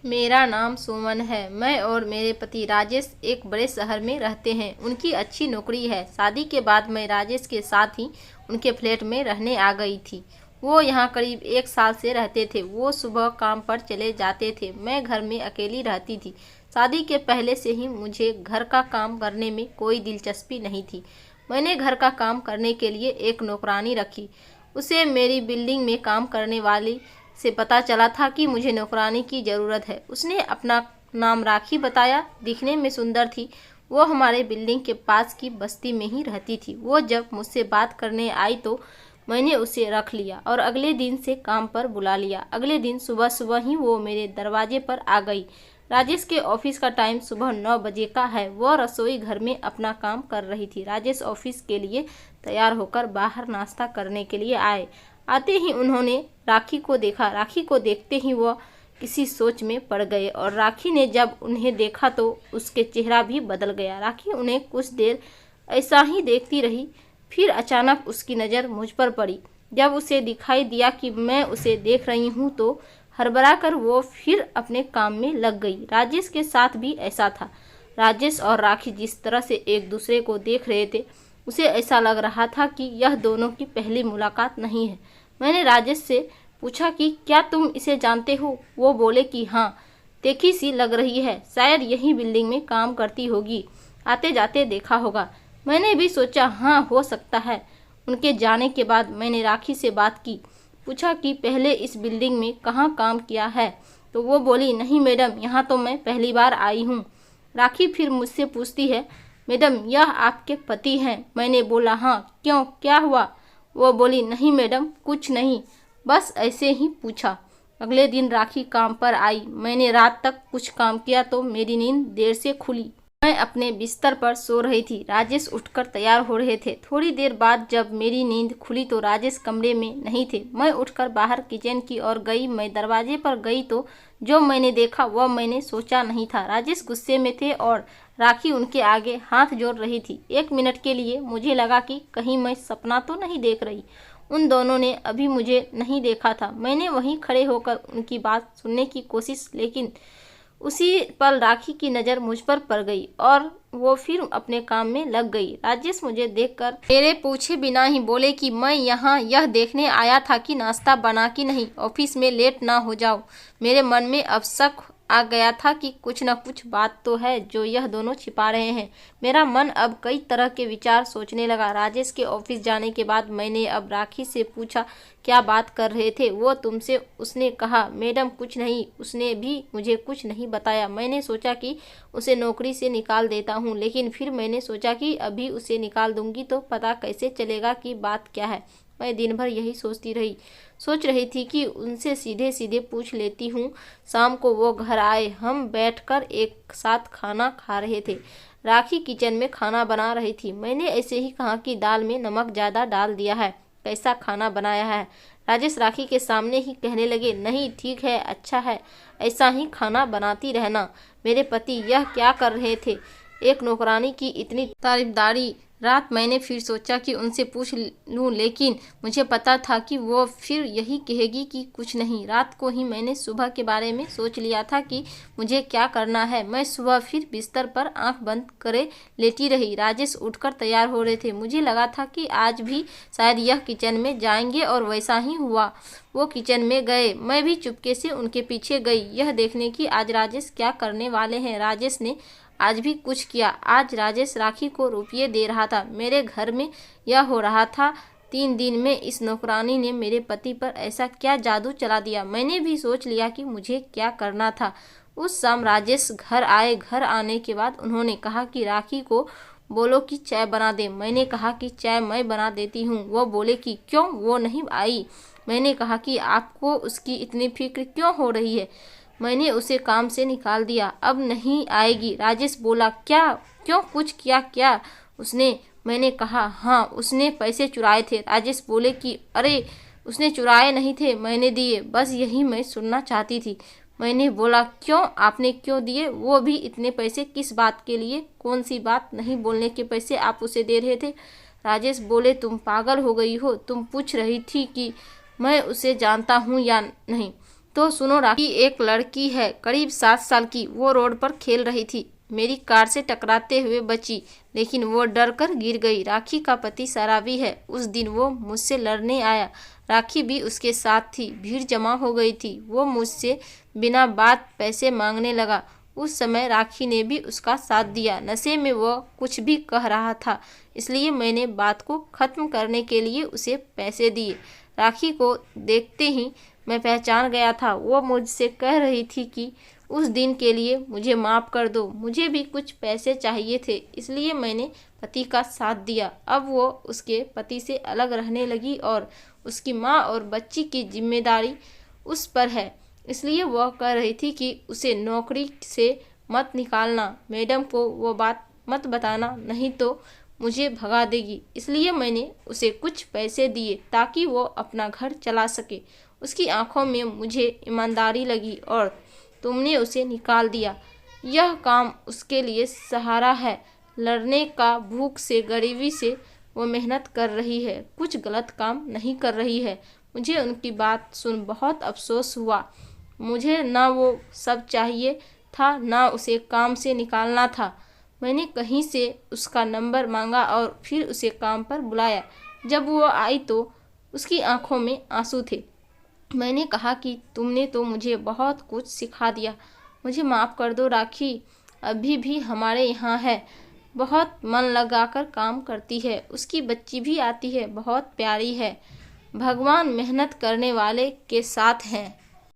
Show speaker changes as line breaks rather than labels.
मेरा नाम सुमन है। मैं और मेरे पति राजेश एक बड़े शहर में रहते हैं। उनकी अच्छी नौकरी है। शादी के बाद मैं राजेश के साथ ही उनके फ्लैट में रहने आ गई थी। वो यहाँ करीब 1 साल से रहते थे। वो सुबह काम पर चले जाते थे। मैं घर में अकेली रहती थी। शादी के पहले से ही मुझे घर का काम करने में कोई दिलचस्पी नहीं थी। मैंने घर का काम करने के लिए एक नौकरानी रखी। उसे मेरी बिल्डिंग में काम करने वाली से पता चला था कि मुझे नौकरानी की ज़रूरत है। उसने अपना नाम राखी बताया। दिखने में सुंदर थी। वो हमारे बिल्डिंग के पास की बस्ती में ही रहती थी। वो जब मुझसे बात करने आई तो मैंने उसे रख लिया और अगले दिन से काम पर बुला लिया। अगले दिन सुबह सुबह ही वो मेरे दरवाजे पर आ गई। राजेश के ऑफिस का टाइम सुबह 9 बजे का है। वो रसोई घर में अपना काम कर रही थी। राजेश ऑफिस के लिए तैयार होकर बाहर नाश्ता करने के लिए आए। आते ही उन्होंने राखी को देखा। राखी को देखते ही वह किसी सोच में पड़ गए और राखी ने जब उन्हें देखा तो उसके चेहरा भी बदल गया। राखी उन्हें कुछ देर ऐसा ही देखती रही। फिर अचानक उसकी नज़र मुझ पर पड़ी। जब उसे दिखाई दिया कि मैं उसे देख रही हूँ तो हड़बड़ा कर वो फिर अपने काम में लग गई। राजेश के साथ भी ऐसा था। राजेश और राखी जिस तरह से एक दूसरे को देख रहे थे उसे ऐसा लग रहा था कि यह दोनों की पहली मुलाकात नहीं है। मैंने राजेश से पूछा कि क्या तुम इसे जानते हो? वो बोले कि हाँ, देखी सी लग रही है, शायद यही बिल्डिंग में काम करती होगी, आते जाते देखा होगा। मैंने भी सोचा हाँ, हो सकता है। उनके जाने के बाद मैंने राखी से बात की। पूछा कि पहले इस बिल्डिंग में कहाँ काम किया है, तो वो बोली नहीं मैडम, यहाँ तो मैं पहली बार आई हूँ। राखी फिर मुझसे पूछती है, मैडम यह आपके पति हैं? मैंने बोला हाँ, क्यों, क्या हुआ? वो बोली नहीं मैडम, कुछ नहीं, बस ऐसे ही पूछा। अगले दिन राखी काम पर आई। मैंने रात तक कुछ काम किया तो मेरी नींद देर से खुली। मैं अपने बिस्तर पर सो रही थी। राजेश उठकर तैयार हो रहे थे। थोड़ी देर बाद जब मेरी नींद खुली तो राजेश कमरे में नहीं थे। मैं उठकर बाहर किचन की ओर गई। मैं दरवाजे पर गई तो जो मैंने देखा वह मैंने सोचा नहीं था। राजेश गुस्से में थे और राखी उनके आगे हाथ जोड़ रही थी। 1 मिनट के लिए मुझे लगा कि कहीं मैं सपना तो नहीं देख रही। उन दोनों ने अभी मुझे नहीं देखा था। मैंने वहीं खड़े होकर उनकी बात सुनने की कोशिश, लेकिन उसी पल राखी की नज़र मुझ पर पड़ गई और वो फिर अपने काम में लग गई। राजेश मुझे देखकर मेरे पूछे बिना ही बोले कि मैं यहाँ यह देखने आया था कि नाश्ता बना कि नहीं, ऑफिस में लेट ना हो जाओ। मेरे मन में अब शक आ गया था कि कुछ न कुछ बात तो है जो यह दोनों छिपा रहे हैं। मेरा मन अब कई तरह के विचार सोचने लगा। राजेश के ऑफिस जाने के बाद मैंने अब राखी से पूछा क्या बात कर रहे थे वो तुमसे? उसने कहा मैडम कुछ नहीं। उसने भी मुझे कुछ नहीं बताया। मैंने सोचा कि उसे नौकरी से निकाल देता हूँ, लेकिन फिर मैंने सोचा कि अभी उसे निकाल दूंगी तो पता कैसे चलेगा कि बात क्या है। मैं दिन भर यही सोच रही थी कि उनसे सीधे सीधे पूछ लेती हूँ। शाम को वो घर आए। हम बैठकर एक साथ खाना खा रहे थे। राखी किचन में खाना बना रही थी। मैंने ऐसे ही कहा कि दाल में नमक ज़्यादा डाल दिया है, कैसा खाना बनाया है? राजेश राखी के सामने ही कहने लगे नहीं ठीक है, अच्छा है, ऐसा ही खाना बनाती रहना। मेरे पति यह क्या कर रहे थे? एक नौकरानी की इतनी तारीफदारी। रात मैंने फिर सोचा कि उनसे पूछ लूं, लेकिन मुझे पता था कि वो फिर यही कहेगी कि कुछ नहीं। रात को ही मैंने सुबह के बारे में सोच लिया था कि मुझे क्या करना है। मैं सुबह फिर बिस्तर पर आंख बंद करे लेटी रही। राजेश उठकर तैयार हो रहे थे। मुझे लगा था कि आज भी शायद यह किचन में जाएंगे और वैसा ही हुआ। वो किचन में गए। मैं भी चुपके से उनके पीछे गई, यह देखने की आज राजेश क्या करने वाले हैं। राजेश ने आज भी कुछ किया। आज राजेश राखी को रुपये दे रहा था। मेरे घर में यह हो रहा था। 3 दिन में इस नौकरानी ने मेरे पति पर ऐसा क्या जादू चला दिया। मैंने भी सोच लिया कि मुझे क्या करना था। उस शाम राजेश घर आए। घर आने के बाद उन्होंने कहा कि राखी को बोलो कि चाय बना दे। मैंने कहा कि चाय मैं बना देती हूँ। वो बोले कि क्यों, वो नहीं आई? मैंने कहा कि आपको उसकी इतनी फिक्र क्यों हो रही है? मैंने उसे काम से निकाल दिया, अब नहीं आएगी। राजेश बोला क्या, क्यों, कुछ किया क्या उसने? मैंने कहा हाँ, उसने पैसे चुराए थे। राजेश बोले कि अरे उसने चुराए नहीं थे, मैंने दिए, बस यही मैं सुनना चाहती थी। मैंने बोला क्यों, आपने क्यों दिए? वो भी इतने पैसे किस बात के लिए? कौन सी बात नहीं बोलने के पैसे आप उसे दे रहे थे? राजेश बोले तुम पागल हो गई हो? तुम पूछ रही थी कि मैं उसे जानता हूँ या नहीं? तो सुनो राखी, एक लड़की है करीब 7 साल की, वो रोड पर खेल रही थी, मेरी कार से टकराते हुए बची, लेकिन वो डर कर गिर गई। राखी का पति शराबी है, उस दिन वो मुझसे लड़ने आया, राखी भी उसके साथ थी, भीड़ जमा हो गई थी, वो मुझसे बिना बात पैसे मांगने लगा। उस समय राखी ने भी उसका साथ दिया, नशे में वो कुछ भी कह रहा था, इसलिए मैंने बात को ख़त्म करने के लिए उसे पैसे दिए। राखी को देखते ही मैं पहचान गया था, वो मुझसे कह रही थी कि उस दिन के लिए मुझे माफ़ कर दो, मुझे भी कुछ पैसे चाहिए थे, इसलिए मैंने पति का साथ दिया। अब वो उसके पति से अलग रहने लगी और उसकी माँ और बच्ची की जिम्मेदारी उस पर है, इसलिए वह कह रही थी कि उसे नौकरी से मत निकालना, मैडम को वो बात मत बताना, नहीं तो मुझे भगा देगी। इसलिए मैंने उसे कुछ पैसे दिए ताकि वो अपना घर चला सके। उसकी आंखों में मुझे ईमानदारी लगी और तुमने उसे निकाल दिया। यह काम उसके लिए सहारा है, लड़ने का, भूख से, गरीबी से वो मेहनत कर रही है, कुछ गलत काम नहीं कर रही है। मुझे उनकी बात सुन बहुत अफसोस हुआ। मुझे ना वो सब चाहिए था, ना उसे काम से निकालना था। मैंने कहीं से उसका नंबर मांगा और फिर उसे काम पर बुलाया। जब वो आई तो उसकी आंखों में आंसू थे। मैंने कहा कि तुमने तो मुझे बहुत कुछ सिखा दिया, मुझे माफ़ कर दो राखी, अभी भी हमारे यहाँ है, बहुत मन लगाकर काम करती है, उसकी बच्ची भी आती है, बहुत प्यारी है, भगवान मेहनत करने वाले के साथ हैं।